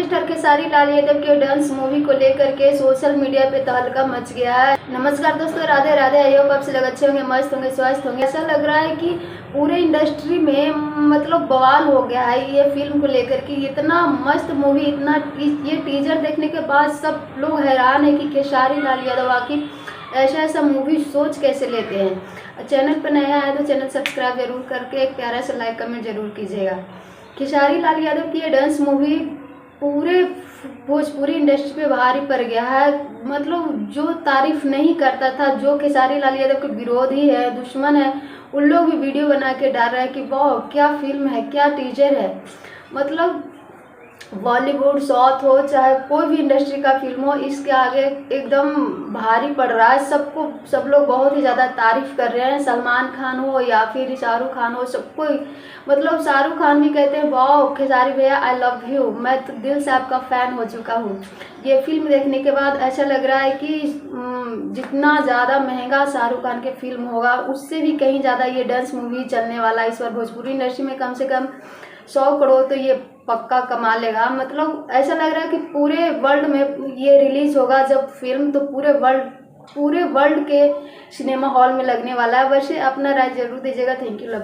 Superstar Khesari Lal Yadav के dance movie को लेकर के सोशल मीडिया पे तहलका मच गया है। नमस्कार दोस्तों, राधे राधे। आई होप आप सब लोग अच्छे होंगे, मस्त होंगे, स्वस्थ होंगे। ऐसा लग रहा है कि पूरे इंडस्ट्री में मतलब बवाल हो गया है ये फिल्म को लेकर के। इतना मस्त मूवी, इतना ये टीजर देखने के बाद सब लोग हैरान है कि खेसारी लाल यादव आखिर ऐसा मूवी सोच कैसे लेते हैं। चैनल पर नया है तो चैनल सब्सक्राइब जरूर करके एक प्यारा सा लाइक कमेंट जरूर कीजिएगा। खेसारी लाल यादव की ये डांस मूवी पूरे भोजपुरी इंडस्ट्री पे भारी पड़ गया है। मतलब जो तारीफ नहीं करता था, जो खेसारी लाल यादव के विरोधी है, दुश्मन है, उन लोग भी वीडियो बना के डाल रहे हैं कि वाह क्या फिल्म है, क्या टीजर है। मतलब बॉलीवुड, साउथ हो चाहे कोई भी इंडस्ट्री का फिल्म हो, इसके आगे एकदम भारी पड़ रहा है। सब लोग बहुत ही ज़्यादा तारीफ कर रहे हैं। सलमान खान हो या फिर शाहरुख खान हो, सबको मतलब शाहरुख खान भी कहते हैं वाह खेसारी भैया आई लव यू, मैं तो दिल से आपका फ़ैन हो चुका हूँ। ये फिल्म देखने के बाद ऐसा लग रहा है कि जितना ज़्यादा महंगा शाहरुख खान के फिल्म होगा उससे भी कहीं ज़्यादा ये डांस मूवी चलने वाला है। इस बार भोजपुरी इंडस्ट्री में कम से कम 100 करोड़ तो ये पक्का कमा लेगा। मतलब ऐसा लग रहा है कि पूरे वर्ल्ड में ये रिलीज होगा जब फिल्म, तो पूरे वर्ल्ड के सिनेमा हॉल में लगने वाला है। वैसे अपना राय जरूर दीजिएगा। Thank you, love you.